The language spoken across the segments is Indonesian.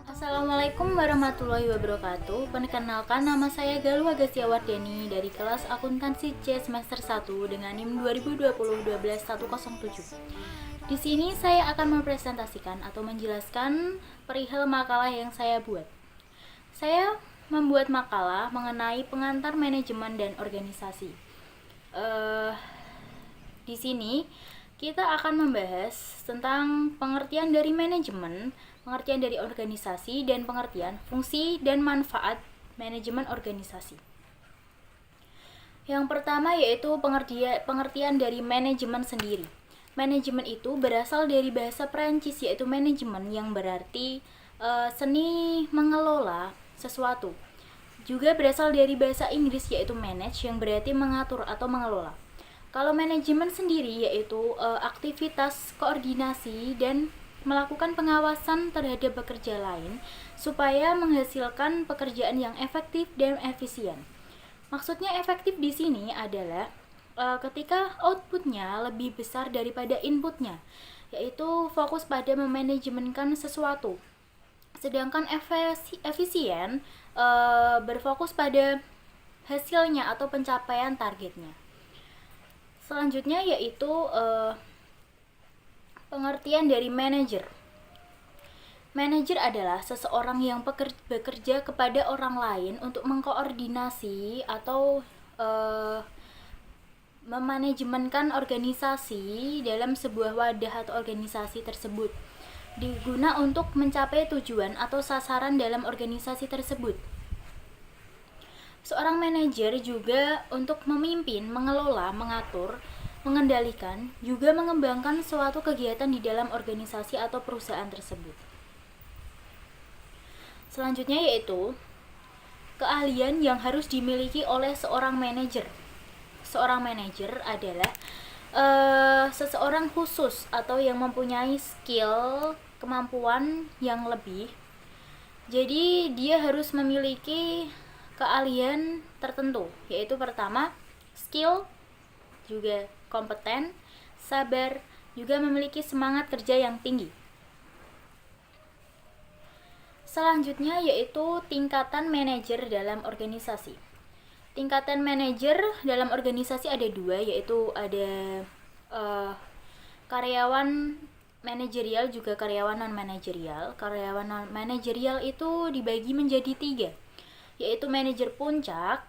Assalamualaikum warahmatullahi wabarakatuh. Perkenalkan, nama saya Galuh Agasya Wardani dari kelas Akuntansi C semester 1 dengan NIM 2020-12-107. Di sini saya akan mempresentasikan atau menjelaskan perihal makalah yang saya buat. Saya membuat makalah mengenai pengantar manajemen dan organisasi. Di sini kita akan membahas tentang pengertian dari manajemen, pengertian dari organisasi, dan pengertian fungsi dan manfaat manajemen organisasi. Yang pertama yaitu pengertian dari manajemen sendiri. Manajemen itu berasal dari bahasa Prancis yaitu manajemen yang berarti seni mengelola sesuatu. Juga berasal dari bahasa Inggris yaitu manage yang berarti mengatur atau mengelola. Kalau manajemen sendiri yaitu aktivitas koordinasi dan melakukan pengawasan terhadap pekerja lain supaya menghasilkan pekerjaan yang efektif dan efisien. Maksudnya efektif di sini adalah ketika outputnya lebih besar daripada inputnya, yaitu fokus pada memanajemenkan sesuatu. Sedangkan efisien berfokus pada hasilnya atau pencapaian targetnya. Selanjutnya yaitu pengertian dari manajer. Manajer adalah seseorang yang bekerja kepada orang lain untuk mengkoordinasi atau memanajemenkan organisasi dalam sebuah wadah atau organisasi tersebut. Diguna untuk mencapai tujuan atau sasaran dalam organisasi tersebut. Seorang manajer juga untuk memimpin, mengelola, mengatur, mengendalikan, juga mengembangkan suatu kegiatan di dalam organisasi atau perusahaan tersebut. Selanjutnya yaitu keahlian yang harus dimiliki oleh seorang manajer. Seorang manajer adalah seseorang khusus atau yang mempunyai skill, kemampuan yang lebih. Jadi dia harus memiliki keahlian tertentu, yaitu pertama skill, juga kompeten, sabar, juga memiliki semangat kerja yang tinggi. Selanjutnya yaitu tingkatan manajer dalam organisasi. Tingkatan manajer dalam organisasi ada dua, yaitu ada karyawan manajerial juga karyawan non manajerial. Karyawan non manajerial itu dibagi menjadi tiga, yaitu manajer puncak,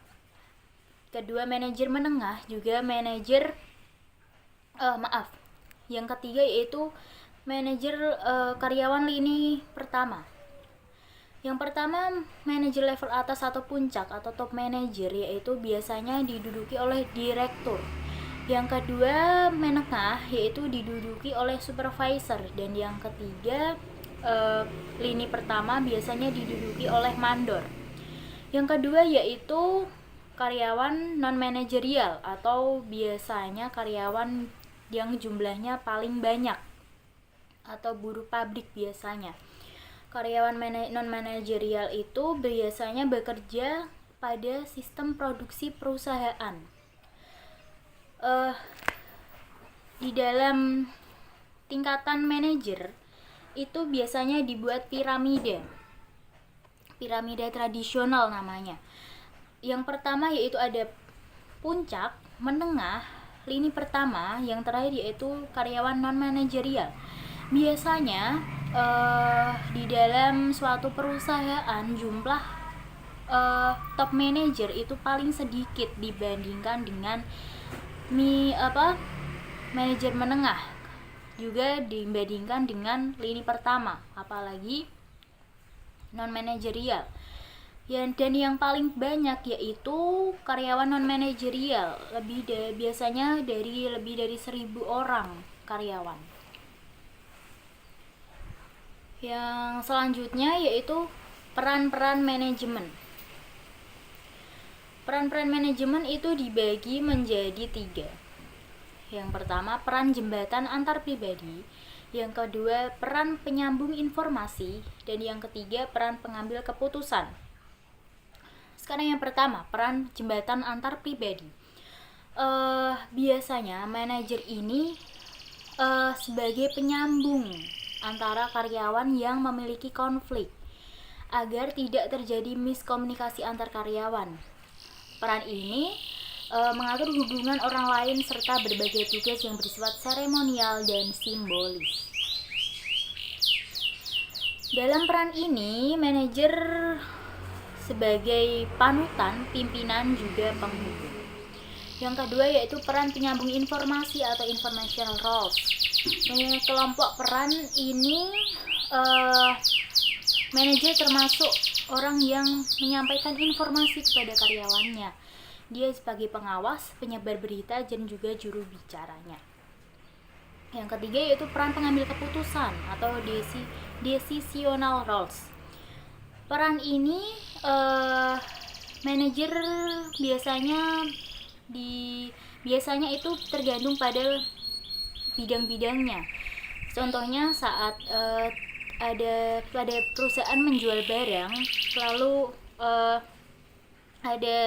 kedua manajer menengah, juga manajer yang ketiga yaitu manajer karyawan lini pertama. Yang pertama manajer level atas atau puncak atau top manager, yaitu biasanya diduduki oleh direktur. Yang kedua menengah, yaitu diduduki oleh supervisor, dan yang ketiga lini pertama biasanya diduduki oleh mandor. Yang kedua yaitu karyawan non manajerial atau biasanya karyawan yang jumlahnya paling banyak atau buruh pabrik biasanya. Karyawan non manajerial itu biasanya bekerja pada sistem produksi perusahaan. Di dalam tingkatan manajer itu biasanya dibuat piramida tradisional namanya. Yang pertama yaitu ada puncak, menengah, lini pertama, yang terakhir yaitu karyawan non manajerial. Biasanya di dalam suatu perusahaan jumlah top manager itu paling sedikit dibandingkan dengan manajer menengah, juga dibandingkan dengan lini pertama, apalagi non manajerial. Dan yang paling banyak yaitu karyawan non manajerial, biasanya lebih dari 1.000 orang karyawan. Yang selanjutnya yaitu peran-peran manajemen. Peran-peran manajemen itu dibagi menjadi 3. Yang pertama peran jembatan antar pribadi, yang kedua peran penyambung informasi, dan yang ketiga peran pengambil keputusan. Sekarang yang pertama, peran jembatan antar pribadi. Biasanya manajer ini sebagai penyambung antara karyawan yang memiliki konflik agar tidak terjadi miskomunikasi antar karyawan. Peran ini mengatur hubungan orang lain serta berbagai tugas yang bersifat seremonial dan simbolis. Dalam peran ini, manajer sebagai panutan, pimpinan juga penghubung. Yang kedua yaitu peran penyambung informasi atau informational roles. Kelompok peran ini manajer termasuk orang yang menyampaikan informasi kepada karyawannya. Dia sebagai pengawas, penyebar berita, dan juga juru bicaranya. Yang ketiga yaitu peran pengambil keputusan atau decisional roles. Peran ini manajer biasanya itu tergantung pada bidang-bidangnya. Contohnya saat pada perusahaan menjual barang, lalu ada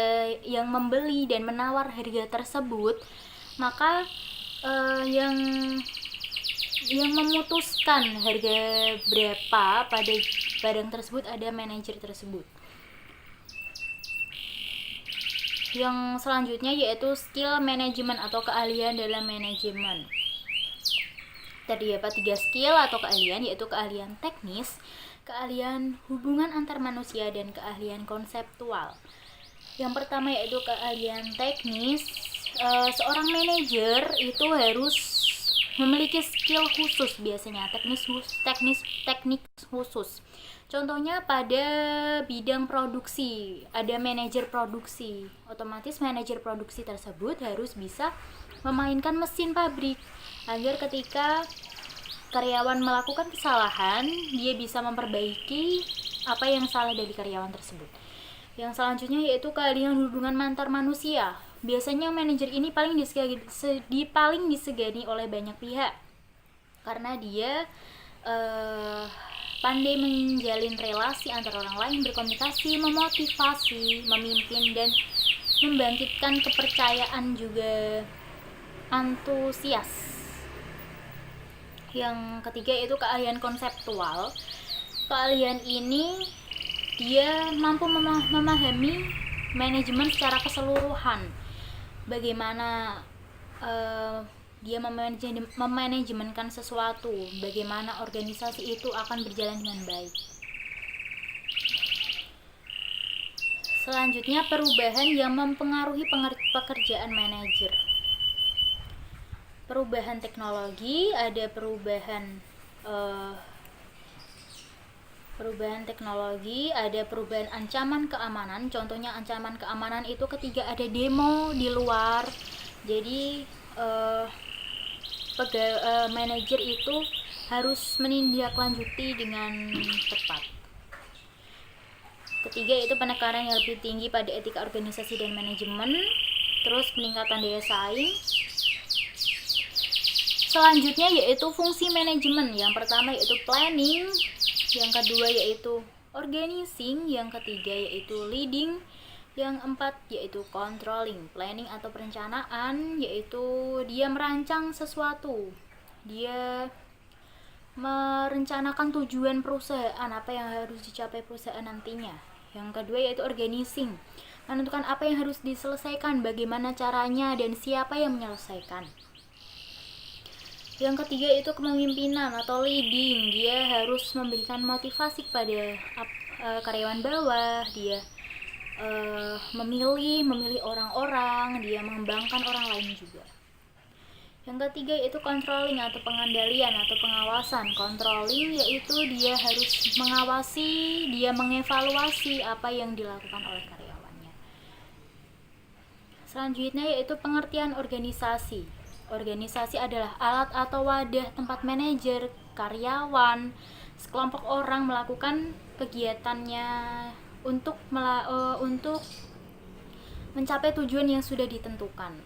yang membeli dan menawar harga tersebut, maka yang memutuskan harga berapa pada barang tersebut ada manajer tersebut. Yang selanjutnya yaitu skill management atau keahlian dalam manajemen. Terdapat 3 skill atau keahlian, yaitu keahlian teknis, keahlian hubungan antar manusia, dan keahlian konseptual. Yang pertama yaitu keahlian teknis. Seorang manajer itu harus memiliki skill khusus, biasanya teknik khusus. Contohnya pada bidang produksi, ada manajer produksi. Otomatis manajer produksi tersebut harus bisa memainkan mesin pabrik agar ketika karyawan melakukan kesalahan, dia bisa memperbaiki apa yang salah dari karyawan tersebut. Yang selanjutnya yaitu keahlian hubungan antar manusia. Biasanya manajer ini paling disegani oleh banyak pihak karena dia pandai menjalin relasi antar orang lain, berkomunikasi, memotivasi, memimpin, dan membangkitkan kepercayaan juga antusias. Yang ketiga yaitu keahlian konseptual. Keahlian ini dia mampu memahami manajemen secara keseluruhan. Bagaimana dia memanajemenkan sesuatu, bagaimana organisasi itu akan berjalan dengan baik. Selanjutnya perubahan yang mempengaruhi pekerjaan manajer. Perubahan teknologi, ada perubahan teknologi, ada perubahan ancaman keamanan. Contohnya ancaman keamanan itu ketika ada demo di luar, jadi manajer itu harus menindaklanjuti dengan tepat. Ketiga yaitu penekanan yang lebih tinggi pada etika organisasi dan manajemen, terus peningkatan daya saing. Selanjutnya yaitu fungsi manajemen. Yang pertama yaitu planning, yang kedua yaitu organizing, yang ketiga yaitu leading, yang keempat yaitu controlling. Planning atau perencanaan yaitu dia merancang sesuatu, dia merencanakan tujuan perusahaan, apa yang harus dicapai perusahaan nantinya. Yang kedua yaitu organizing, menentukan apa yang harus diselesaikan, bagaimana caranya, dan siapa yang menyelesaikan. Yang ketiga itu kepemimpinan atau leading, dia harus memberikan motivasi kepada karyawan bawah, dia memilih orang-orang, dia mengembangkan orang lain juga. Yang ketiga yaitu controlling atau pengendalian atau pengawasan. Controlling yaitu dia harus mengawasi, dia mengevaluasi apa yang dilakukan oleh karyawannya. Selanjutnya yaitu pengertian organisasi. Organisasi adalah alat atau wadah tempat manajer, karyawan, sekelompok orang melakukan kegiatannya untuk mencapai tujuan yang sudah ditentukan.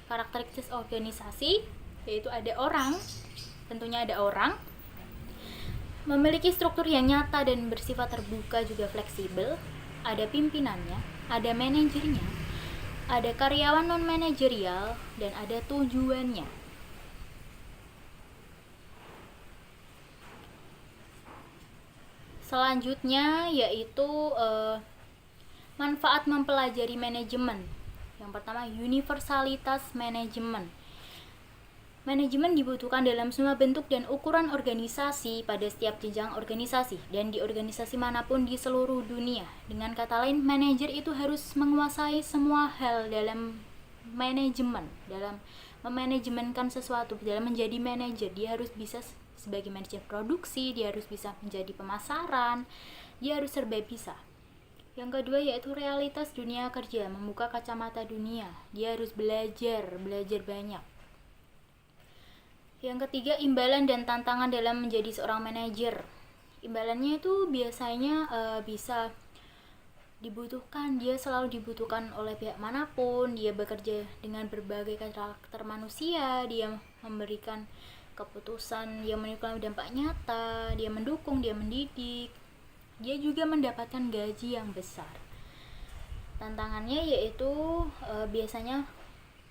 Karakteristik organisasi yaitu ada orang, tentunya ada orang, memiliki struktur yang nyata dan bersifat terbuka juga fleksibel, ada pimpinannya, ada manajernya, ada karyawan non manajerial, dan ada tujuannya. Selanjutnya yaitu manfaat mempelajari manajemen. Yang pertama, universalitas manajemen. Manajemen dibutuhkan dalam semua bentuk dan ukuran organisasi pada setiap jenjang organisasi dan di organisasi manapun di seluruh dunia. Dengan kata lain, manajer itu harus menguasai semua hal dalam manajemen, dalam memanajemenkan sesuatu, dalam menjadi manajer. Dia harus bisa sebagai manajer produksi, dia harus bisa menjadi pemasaran, dia harus serba bisa. Yang kedua yaitu realitas dunia kerja, membuka kacamata dunia. Dia harus belajar banyak. Yang ketiga, imbalan dan tantangan dalam menjadi seorang manajer. Imbalannya itu biasanya bisa dibutuhkan, dia selalu dibutuhkan oleh pihak manapun. Dia bekerja dengan berbagai karakter manusia, dia memberikan keputusan, dia menimbulkan dampak nyata, dia mendukung, dia mendidik, dia juga mendapatkan gaji yang besar. Tantangannya yaitu biasanya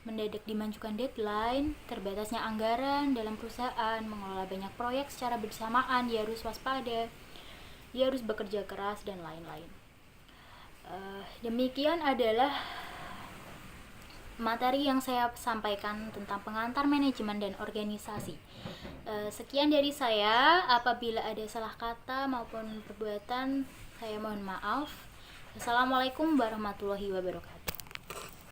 mendadak dimajukan deadline, terbatasnya anggaran dalam perusahaan, mengelola banyak proyek secara bersamaan, dia harus waspada, dia harus bekerja keras, dan lain-lain. Demikian adalah materi yang saya sampaikan tentang pengantar manajemen dan organisasi. Sekian dari saya. Apabila ada salah kata maupun perbuatan, saya mohon maaf. Assalamualaikum warahmatullahi wabarakatuh.